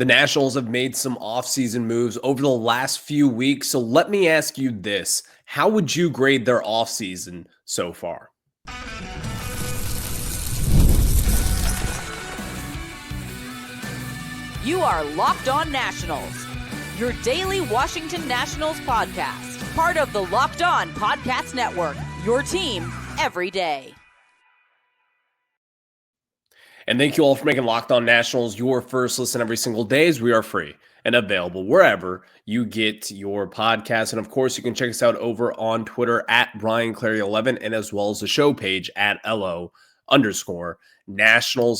The Nationals have made some offseason moves over the last few weeks. So let me ask you this. How would you grade their offseason so far? You are Locked On Nationals, your daily Washington Nationals podcast. Part of the Locked On Podcast Network, your team every day. And thank you all for making Locked On Nationals your first listen every single day, as we are free and available wherever you get your podcasts. And of course, you can check us out over on Twitter at BrianClary11 and as well as the show page at LO_Nationals.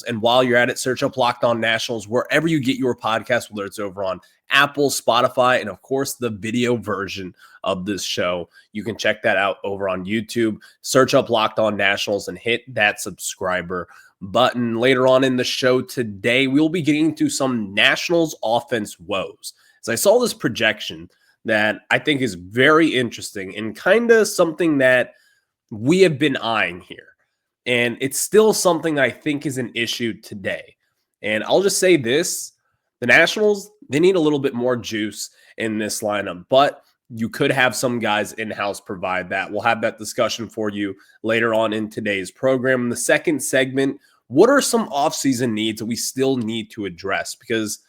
And while you're at it, search up Locked On Nationals wherever you get your podcast, whether it's over on Apple, Spotify, and of course, the video version of this show. You can check that out over on YouTube. Search up Locked On Nationals and hit that subscriber button. Later on in the show today, we'll be getting to some Nationals offense woes. As I saw this projection that I think is very interesting and kind of something that we have been eyeing here. And it's still something that I think is an issue today. And I'll just say this, the Nationals, they need a little bit more juice in this lineup, but you could have some guys in-house provide that. We'll have that discussion for you later on in today's program. In the second segment, what are some offseason needs that we still need to address? Because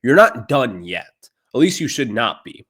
you're not done yet. At least you should not be.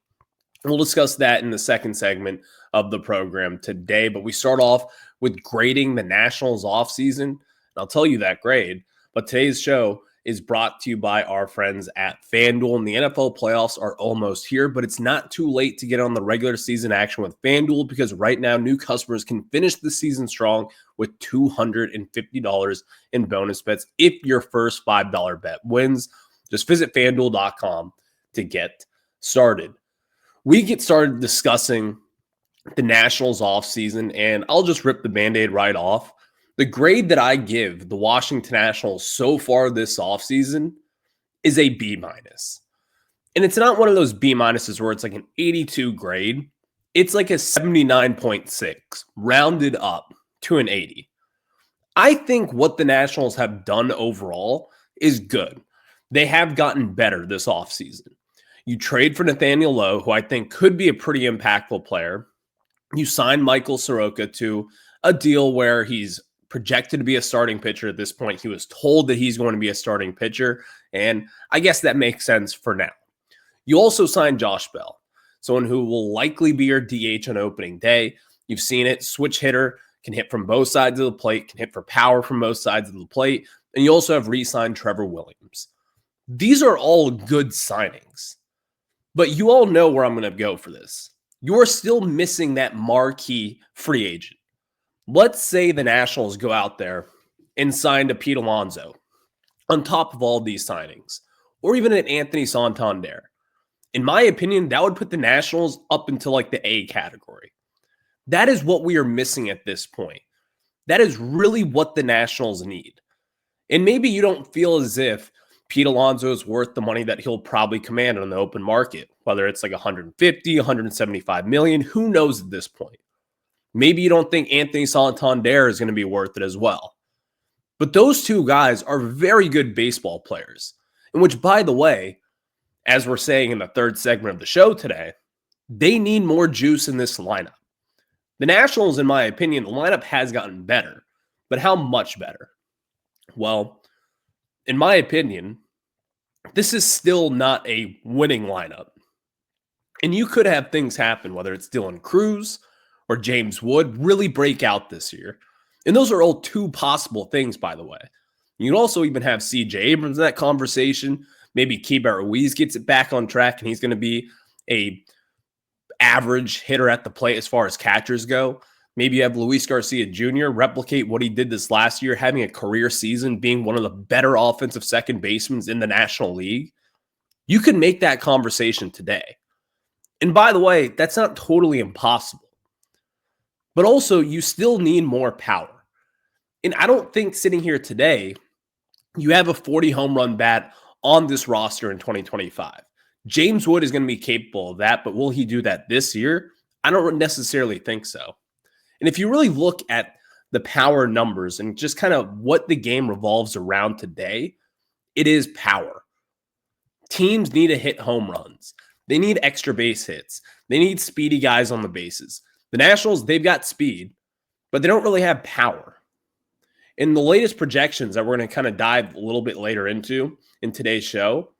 We'll discuss that in the second segment of the program today. But we start off with grading the Nationals offseason. And I'll tell you that grade. But today's show is brought to you by our friends at FanDuel. And the NFL playoffs are almost here, but it's not too late to get on the regular season action with FanDuel because right now new customers can finish the season strong with $250 in bonus bets if your first $5 bet wins. Just visit FanDuel.com to get started. We get started discussing the Nationals offseason, and I'll just rip the Band-Aid right off. The grade that I give the Washington Nationals so far this offseason is a B-. And it's not one of those B- where it's like an 82 grade. It's like a 79.6, rounded up to an 80. I think what the Nationals have done overall is good. They have gotten better this offseason. You trade for Nathaniel Lowe, who I think could be a pretty impactful player. You sign Michael Soroka to a deal where he's projected to be a starting pitcher at this point. He was told that he's going to be a starting pitcher, and I guess that makes sense for now. You also signed Josh Bell, someone who will likely be your DH on opening day. You've seen it, switch hitter, can hit from both sides of the plate, can hit for power from both sides of the plate, and you also have re-signed Trevor Williams. These are all good signings, but you all know where I'm going to go for this. You're still missing that marquee free agent. Let's say the Nationals go out there and sign a Pete Alonso on top of all these signings, or even an Anthony Santander. In my opinion, that would put the Nationals up into like the A category. That is what we are missing at this point. That is really what the Nationals need. And maybe you don't feel as if Pete Alonso is worth the money that he'll probably command on the open market, whether it's like 150, 175 million, who knows at this point. Maybe you don't think Anthony Santander is going to be worth it as well. But those two guys are very good baseball players, in which, by the way, as we're saying in the third segment of the show today, they need more juice in this lineup. The Nationals, in my opinion, the lineup has gotten better, but how much better? Well, in my opinion, this is still not a winning lineup. And you could have things happen, whether it's Dylan Cruz or James Wood, really break out this year. And those are all two possible things, by the way. You can also even have C.J. Abrams in that conversation. Maybe Keibert Ruiz gets it back on track, and he's going to be a average hitter at the plate as far as catchers go. Maybe you have Luis Garcia Jr. replicate what he did this last year, having a career season, being one of the better offensive second basemen in the National League. You can make that conversation today. And by the way, that's not totally impossible. But also, you still need more power. And I don't think sitting here today, you have a 40 home run bat on this roster in 2025. James Wood is going to be capable of that, but will he do that this year? I don't necessarily think so. And if you really look at the power numbers and just kind of what the game revolves around today, it is power. Teams need to hit home runs. They need extra base hits. They need speedy guys on the bases. The Nationals, they've got speed, but they don't really have power. In the latest projections that we're going to kind of dive a little bit later into in today's show,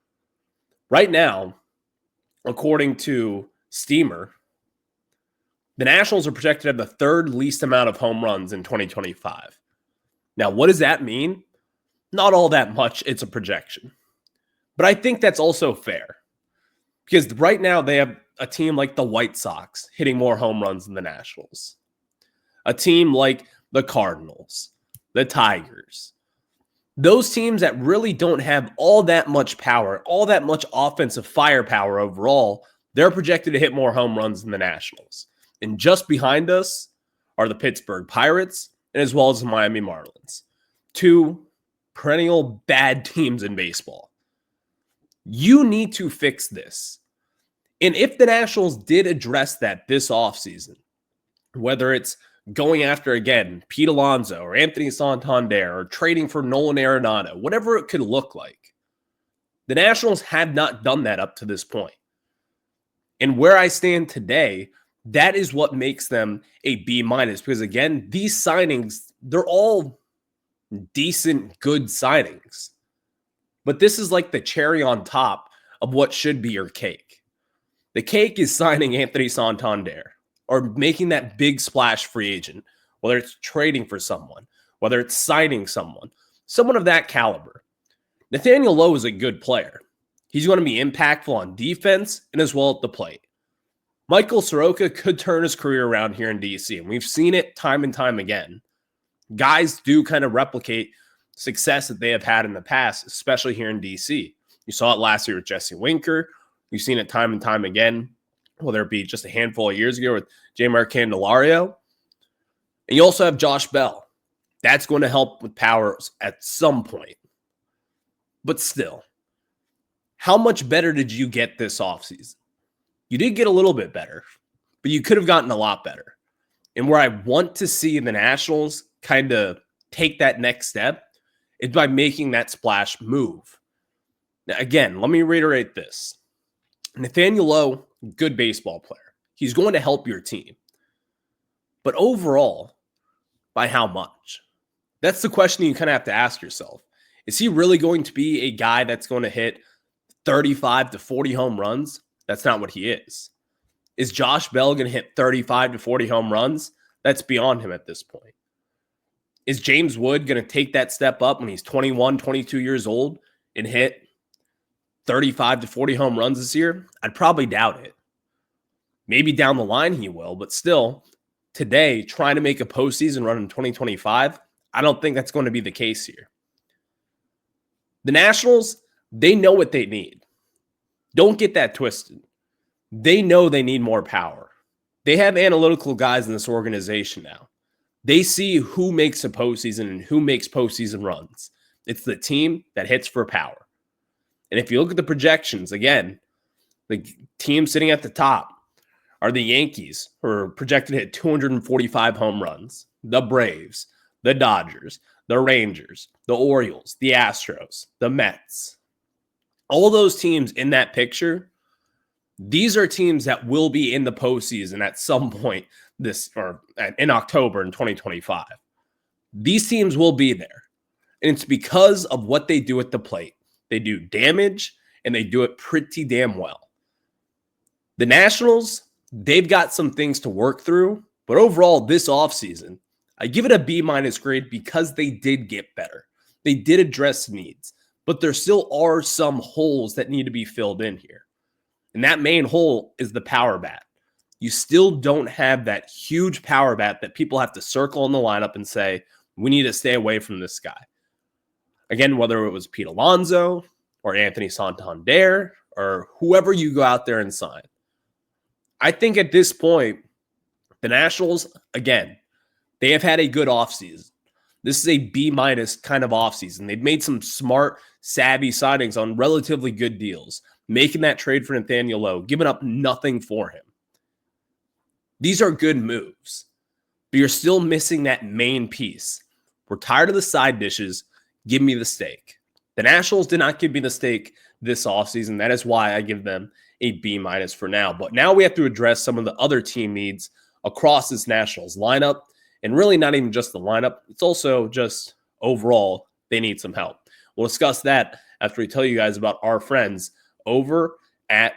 right now, according to Steamer, the Nationals are projected to have the third least amount of home runs in 2025. Now, what does that mean? Not all that much. It's a projection. But I think that's also fair. Because right now they have a team like the White Sox hitting more home runs than the Nationals. A team like the Cardinals, the Tigers. Those teams that really don't have all that much power, all that much offensive firepower overall, they're projected to hit more home runs than the Nationals. And just behind us are the Pittsburgh Pirates and as well as the Miami Marlins. Two perennial bad teams in baseball. You need to fix this. And if the Nationals did address that this offseason, whether it's going after, again, Pete Alonso or Anthony Santander or trading for Nolan Arenado, whatever it could look like, the Nationals have not done that up to this point. And where I stand today, that is what makes them a B-, because, again, these signings, they're all decent, good signings. But this is like the cherry on top of what should be your cake. The cake is signing Anthony Santander or making that big splash free agent, whether it's trading for someone, whether it's signing someone of that caliber. Nathaniel Lowe is a good player. He's going to be impactful on defense and as well at the plate. Michael Soroka could turn his career around here in DC, and we've seen it time and time again. Guys do kind of replicate success that they have had in the past, especially here in DC. You saw it last year with Jesse Winker. You've seen it time and time again, whether it be just a handful of years ago with Jeimer Candelario. And you also have Josh Bell. That's going to help with powers at some point. But still, how much better did you get this offseason? You did get a little bit better, but you could have gotten a lot better. And where I want to see the Nationals kind of take that next step is by making that splash move. Now, again, let me reiterate this. Nathaniel Lowe, good baseball player. He's going to help your team. But overall, by how much? That's the question you kind of have to ask yourself. Is he really going to be a guy that's going to hit 35 to 40 home runs? That's not what he is. Is Josh Bell going to hit 35 to 40 home runs? That's beyond him at this point. Is James Wood going to take that step up when he's 21, 22 years old and hit 35 to 40 home runs this year? I'd probably doubt it. Maybe down the line he will, but still, today, trying to make a postseason run in 2025, I don't think that's going to be the case here. The Nationals, they know what they need. Don't get that twisted. They know they need more power. They have analytical guys in this organization now. They see who makes a postseason and who makes postseason runs. It's the team that hits for power. And if you look at the projections, again, the team sitting at the top are the Yankees, who are projected to hit 245 home runs, the Braves, the Dodgers, the Rangers, the Orioles, the Astros, the Mets. All those teams in that picture, these are teams that will be in the postseason at some point in October in 2025. These teams will be there. And it's because of what they do at the plate. They do damage, and they do it pretty damn well. The Nationals, they've got some things to work through, but overall, this offseason, I give it a B- grade because they did get better. They did address needs, but there still are some holes that need to be filled in here. And that main hole is the power bat. You still don't have that huge power bat that people have to circle in the lineup and say, we need to stay away from this guy. Again, whether it was Pete Alonso or Anthony Santander or whoever you go out there and sign. I think at this point, the Nationals, again, they have had a good offseason. This is a B- kind of offseason. They've made some smart, savvy signings on relatively good deals, making that trade for Nathaniel Lowe, giving up nothing for him. These are good moves, but you're still missing that main piece. We're tired of the side dishes. Give me the steak. The Nationals did not give me the steak this offseason. That is why I give them a B- for now. But now we have to address some of the other team needs across this Nationals lineup, and really not even just the lineup. It's also just overall, they need some help. We'll discuss that after we tell you guys about our friends over at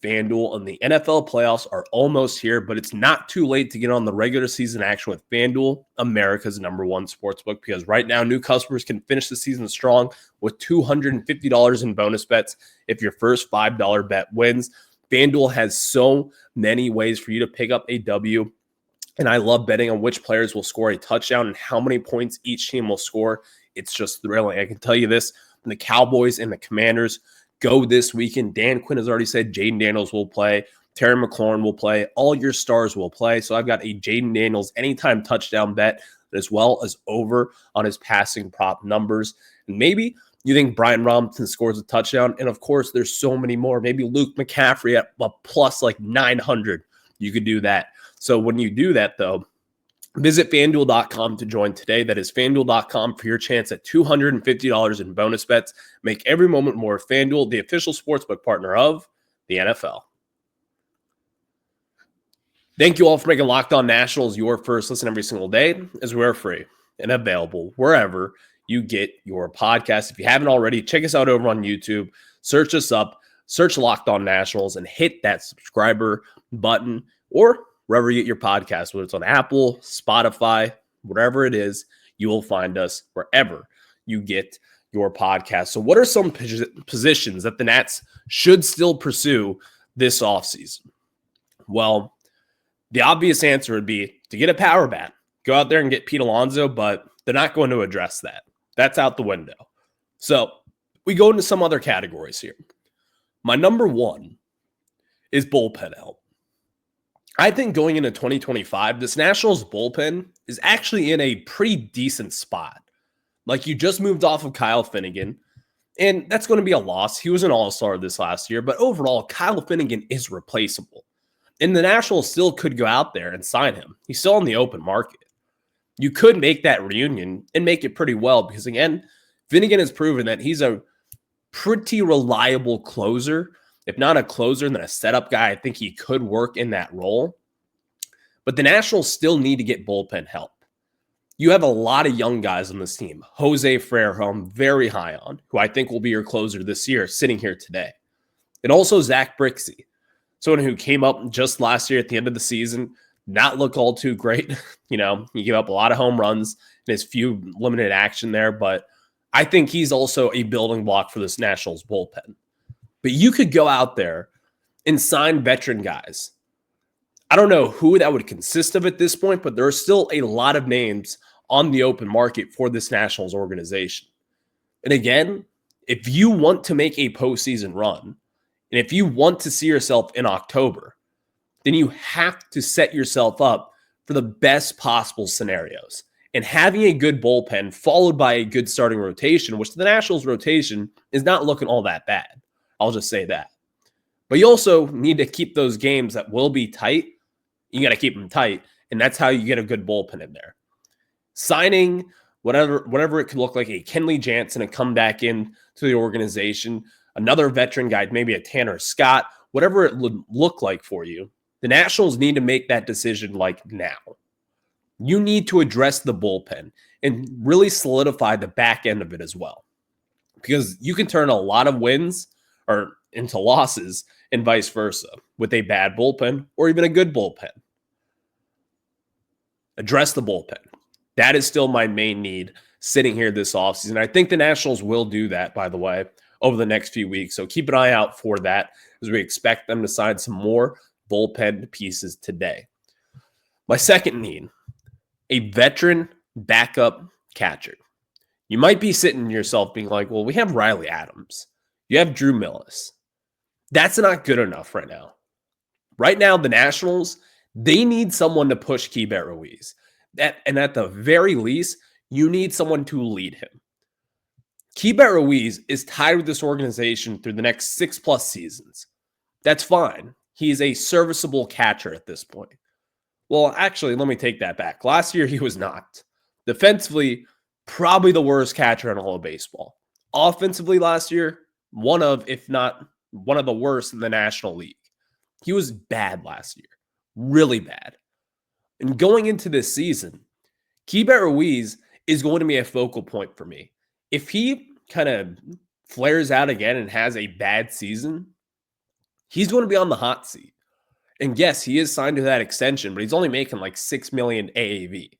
FanDuel. And the NFL playoffs are almost here, but it's not too late to get on the regular season action with FanDuel, America's #1 sportsbook, because right now new customers can finish the season strong with $250 in bonus bets if your first $5 bet wins. FanDuel has so many ways for you to pick up a W, and I love betting on which players will score a touchdown and how many points each team will score. It's just thrilling. I can tell you this, the Cowboys and the Commanders go this weekend. Dan Quinn has already said Jaden Daniels will play. Terry McLaurin will play. All your stars will play. So I've got a Jaden Daniels anytime touchdown bet, as well as over on his passing prop numbers. And maybe you think Brian Robinson scores a touchdown. And of course, there's so many more. Maybe Luke McCaffrey at a plus like 900. You could do that. So when you do that, though, visit FanDuel.com to join today. That is FanDuel.com for your chance at $250 in bonus bets. Make every moment more. FanDuel, the official sportsbook partner of the NFL. Thank you all for making Locked On Nationals your first listen every single day, as we're free and available wherever you get your podcast. If you haven't already, check us out over on YouTube. Search us up, search Locked On Nationals, and hit that subscriber button, or wherever you get your podcast, whether it's on Apple, Spotify, whatever it is, you will find us wherever you get your podcast. So what are some positions that the Nats should still pursue this offseason? Well, the obvious answer would be to get a power bat. Go out there and get Pete Alonso, but they're not going to address that. That's out the window. So we go into some other categories here. My number one is bullpen help. I think going into 2025, this Nationals bullpen is actually in a pretty decent spot. Like, you just moved off of Kyle Finnegan, and that's going to be a loss. He was an all-star this last year, but overall, Kyle Finnegan is replaceable. And the Nationals still could go out there and sign him. He's still on the open market. You could make that reunion and make it pretty well because, again, Finnegan has proven that he's a pretty reliable closer. If not a closer, then a setup guy. I think he could work in that role. But the Nationals still need to get bullpen help. You have a lot of young guys on this team. Jose Frere, who I'm very high on, who I think will be your closer this year, sitting here today. And also Zach Brixey, someone who came up just last year at the end of the season, not look all too great. You know, he gave up a lot of home runs in his few limited action there, but I think he's also a building block for this Nationals bullpen. But you could go out there and sign veteran guys. I don't know who that would consist of at this point, but there are still a lot of names on the open market for this Nationals organization. And again, if you want to make a postseason run, and if you want to see yourself in October, then you have to set yourself up for the best possible scenarios. And having a good bullpen followed by a good starting rotation, which the Nationals rotation is not looking all that bad. I'll just say that. But you also need to keep those games that will be tight. You got to keep them tight. And that's how you get a good bullpen in there. Signing whatever it could look like, a Kenley Jansen, and come back in to the organization, another veteran guy, maybe a Tanner Scott, whatever it would look like for you. The Nationals need to make that decision like now. You need to address the bullpen and really solidify the back end of it as well. Because you can turn a lot of wins or into losses and vice versa with a bad bullpen or even a good bullpen. Address the bullpen. That is still my main need sitting here this offseason. I think the Nationals will do that, by the way, over the next few weeks. So keep an eye out for that as we expect them to sign some more bullpen pieces today. My second need, a veteran backup catcher. You might be sitting yourself being like, well, we have Riley Adams. You have Drew Millis. That's not good enough right now. Right now, the Nationals, they need someone to push Keibert Ruiz. And at the very least, you need someone to lead him. Keibert Ruiz is tied with this organization through the next 6+ seasons. That's fine. He's a serviceable catcher at this point. Well, actually, let me take that back. Last year, he was not. Defensively, probably the worst catcher in all of baseball. Offensively last year, one of, if not one of the worst in the National League. He was bad last year, really bad. And going into this season, Keibert Ruiz is going to be a focal point for me. If he kind of flares out again and has a bad season, he's going to be on the hot seat. And yes, he is signed to that extension, but he's only making like $6 million AAV.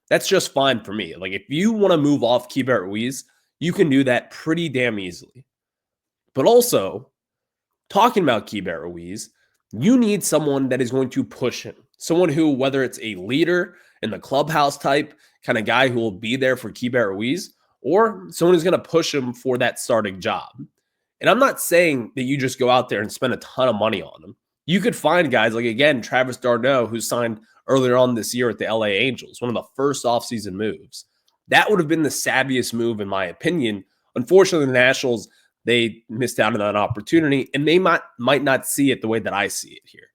That's just fine for me. Like if you want to move off Keibert Ruiz, you can do that pretty damn easily. But also, talking about Keibert Ruiz, you need someone that is going to push him. Someone who, whether it's a leader in the clubhouse type kind of guy who will be there for Keibert Ruiz, or someone who's going to push him for that starting job. And I'm not saying that you just go out there and spend a ton of money on him. You could find guys like, again, Travis d'Arnaud, who signed earlier on this year at the LA Angels, one of the first offseason moves. That would have been the savviest move, in my opinion. Unfortunately, the Nationals, they missed out on that opportunity, and they might not see it the way that I see it here.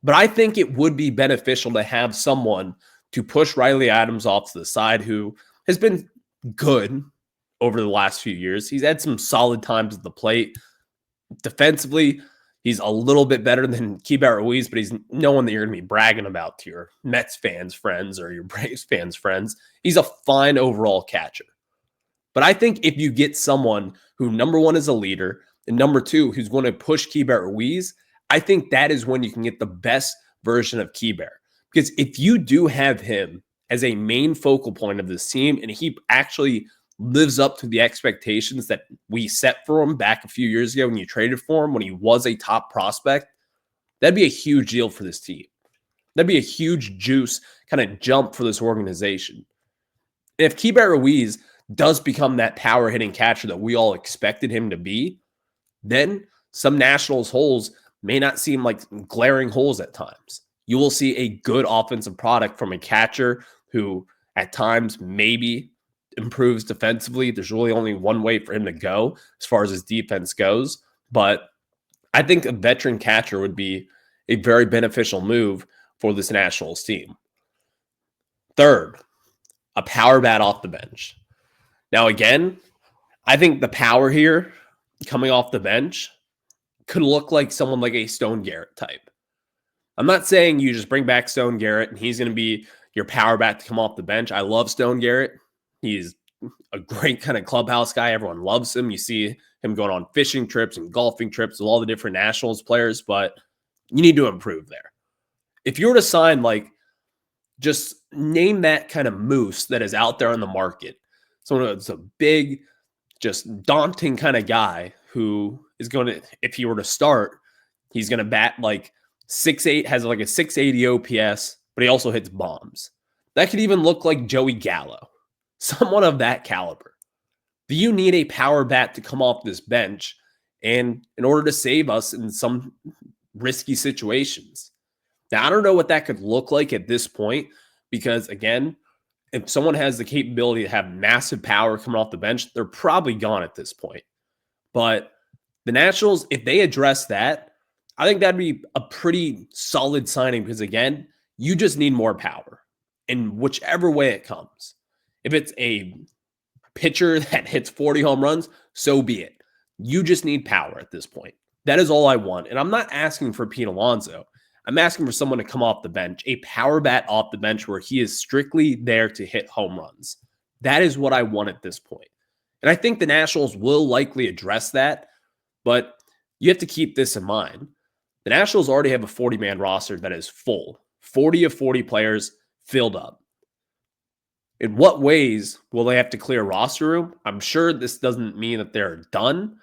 But I think it would be beneficial to have someone to push Riley Adams off to the side who has been good over the last few years. He's had some solid times at the plate. Defensively, he's a little bit better than Keibert Ruiz, but he's no one that you're going to be bragging about to your Mets fans' friends or your Braves fans' friends. He's a fine overall catcher. But I think if you get someone who, number one, is a leader, and number two, who's going to push Keibert Ruiz, I think that is when you can get the best version of Keibert. Because if you do have him as a main focal point of this team, and he actually lives up to the expectations that we set for him back a few years ago when you traded for him, when he was a top prospect, that'd be a huge deal for this team. That'd be a huge juice kind of jump for this organization. And if Keibert Ruiz does become that power hitting catcher that we all expected him to be, then some Nationals holes may not seem like glaring holes at times. You will see a good offensive product from a catcher who at times maybe improves defensively. There's really only one way for him to go as far as his defense goes. But I think a veteran catcher would be a very beneficial move for this Nationals team. Third, a power bat off the bench. Now, again, I think the power here coming off the bench could look like someone like a Stone Garrett type. I'm not saying you just bring back Stone Garrett and he's going to be your power bat to come off the bench. I love Stone Garrett. He's a great kind of clubhouse guy. Everyone loves him. You see him going on fishing trips and golfing trips with all the different Nationals players, but you need to improve there. If you were to sign, like, just name that kind of moose that is out there on the market, someone that's a big, just daunting kind of guy who is going to, if he were to start, he's going to bat like 6'8", has like a 680 OPS, but he also hits bombs. That could even look like Joey Gallo, someone of that caliber. Do you need a power bat to come off this bench and in order to save us in some risky situations? Now, I don't know what that could look like at this point because, again, if someone has the capability to have massive power coming off the bench, they're probably gone at this point. But the Nationals, if they address that, I think that'd be a pretty solid signing because, again, you just need more power in whichever way it comes. If it's a pitcher that hits 40 home runs, so be it. You just need power at this point. That is all I want. And I'm not asking for Pete Alonso. I'm asking for someone to come off the bench, a power bat off the bench where he is strictly there to hit home runs. That is what I want at this point. And I think the Nationals will likely address that, but you have to keep this in mind. The Nationals already have a 40-man roster that is full. 40 of 40 players filled up. In what ways will they have to clear roster room? I'm sure this doesn't mean that they're done,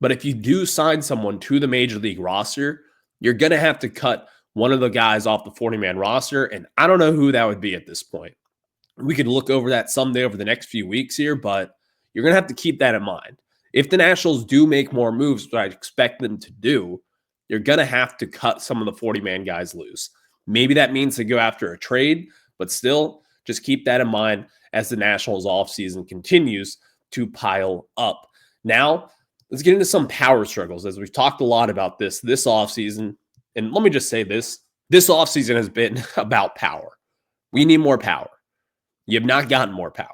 but if you do sign someone to the Major League roster, you're going to have to cut one of the guys off the 40-man roster, and I don't know who that would be at this point. We could look over that someday over the next few weeks here, but you're going to have to keep that in mind. If the Nationals do make more moves, which I expect them to do, you're going to have to cut some of the 40-man guys loose. Maybe that means to go after a trade, but still, just keep that in mind as the Nationals offseason continues to pile up. Now, let's get into some power struggles, as we've talked a lot about this offseason. And let me just say this offseason has been about power. We need more power. You have not gotten more power.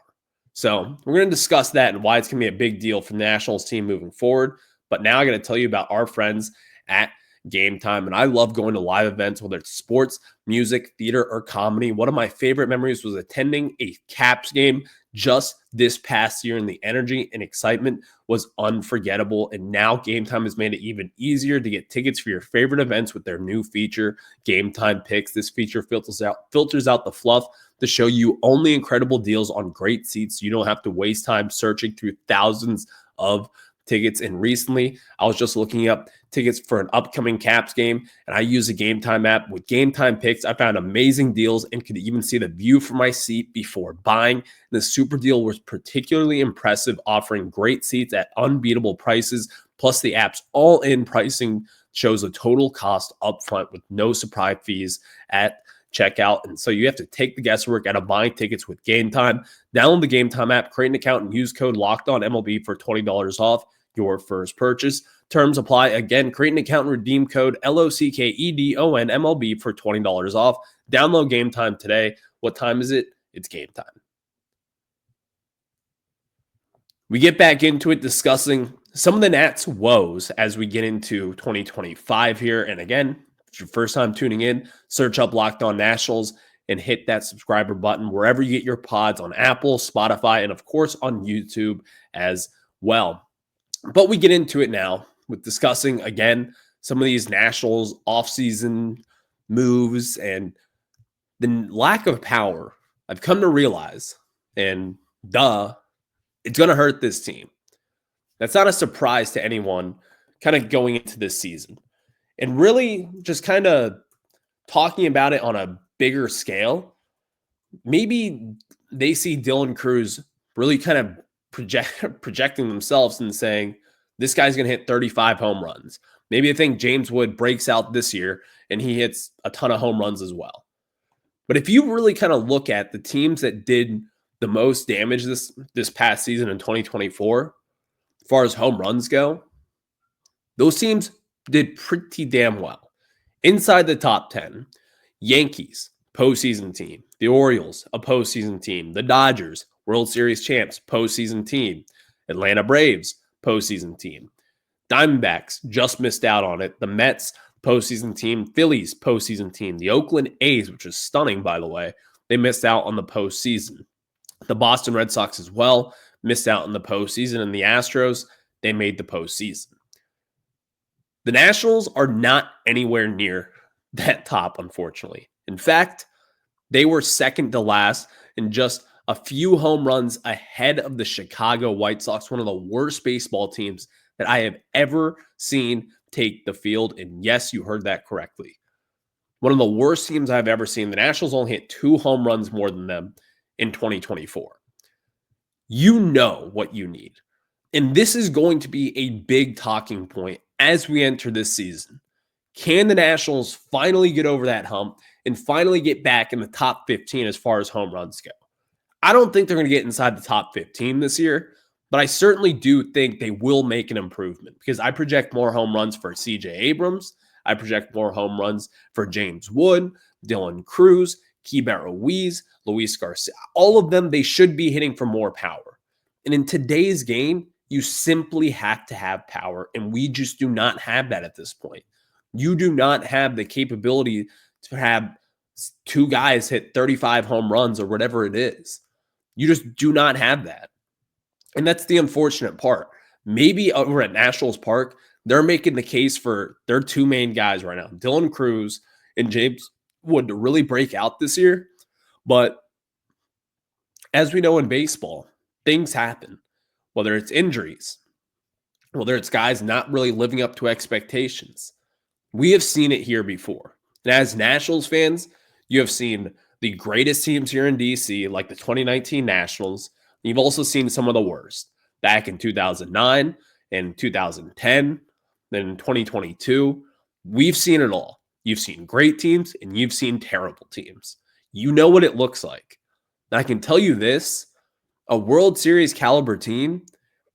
So we're going to discuss that and why it's going to be a big deal for the Nationals team moving forward. But now I got to tell you about our friends at Gametime. And I love going to live events, whether it's sports, music, theater, or comedy. One of my favorite memories was attending a Caps game just this past year, and the energy and excitement was unforgettable. And now Gametime has made it even easier to get tickets for your favorite events with their new feature, Gametime Picks. This feature filters out the fluff to show you only incredible deals on great seats. You don't have to waste time searching through thousands of tickets. And recently, I was just looking up tickets for an upcoming Caps game, and I use a Gametime app. With Gametime Picks, I found amazing deals and could even see the view from my seat before buying. The super deal was particularly impressive, offering great seats at unbeatable prices. Plus, the app's all-in pricing shows a total cost upfront with no surprise fees at checkout. And so you have to take the guesswork out of buying tickets with Gametime. Download the Gametime app, create an account, and use code LOCKEDONMLB for $20 off your first purchase. Terms apply. Again, create an account and redeem code LOCKEDONMLB for $20 off. Download Gametime today. What time is it? It's game time. We get back into it, discussing some of the Nats' woes as we get into 2025 here. And again, if it's your first time tuning in, search up Locked On Nationals and hit that subscriber button wherever you get your pods, on Apple, Spotify, and of course on YouTube as well. But we get into it now with discussing, again, some of these Nationals offseason moves and the lack of power. I've come to realize, and it's going to hurt this team. That's not a surprise to anyone kind of going into this season. And really just kind of talking about it on a bigger scale, maybe they see Dylan Cruz really kind of projecting themselves and saying, this guy's going to hit 35 home runs. Maybe I think James Wood breaks out this year and he hits a ton of home runs as well. But if you really kind of look at the teams that did the most damage this past season in 2024, as far as home runs go, those teams did pretty damn well. Inside the top 10, Yankees, postseason team. The Orioles, a postseason team. The Dodgers, World Series champs, postseason team. Atlanta Braves, postseason team. Diamondbacks just missed out on it. The Mets, postseason team. Phillies, postseason team. The Oakland A's, which is stunning, by the way, they missed out on the postseason. The Boston Red Sox as well missed out in the postseason. And the Astros, they made the postseason. The Nationals are not anywhere near that top, unfortunately. In fact, they were second to last and just a few home runs ahead of the Chicago White Sox, one of the worst baseball teams that I have ever seen take the field. And yes, you heard that correctly. One of the worst teams I've ever seen. The Nationals only hit 2 home runs more than them in 2024. You know what you need. And this is going to be a big talking point as we enter this season. Can the Nationals finally get over that hump and finally get back in the top 15 as far as home runs go? I don't think they're going to get inside the top 15 this year, but I certainly do think they will make an improvement because I project more home runs for CJ Abrams. I project more home runs for James Wood, Dylan Cruz, Keibert Ruiz, Luis Garcia. All of them, they should be hitting for more power. And in today's game, you simply have to have power, and we just do not have that at this point. You do not have the capability to have 2 guys hit 35 home runs or whatever it is. You just do not have that. And that's the unfortunate part. Maybe over at Nationals Park, they're making the case for their 2 main guys right now, Dylan Cruz and James Wood, to really break out this year. But as we know in baseball, things happen, whether it's injuries, whether it's guys not really living up to expectations. We have seen it here before. And as Nationals fans, you have seen the greatest teams here in DC, like the 2019 Nationals. You've also seen some of the worst back in 2009 and 2010, then in 2022. We've seen it all. You've seen great teams and you've seen terrible teams. You know what it looks like. And I can tell you this, a World Series caliber team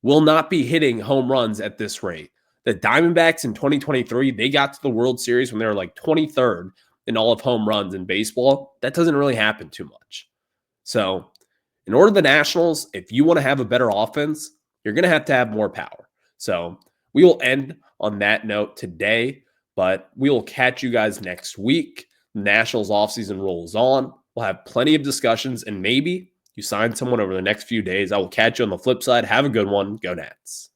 will not be hitting home runs at this rate. The Diamondbacks in 2023, they got to the World Series when they were like 23rd in all of home runs in baseball. That doesn't really happen too much. So In order the Nationals, if you want to have a better offense, you're going to have more power. So we will end on that note today, but we will catch you guys next week. The Nationals offseason rolls on. We'll have plenty of discussions, and maybe you sign someone over the next few days. I will catch you on the flip side. Have a good one. Go Nats.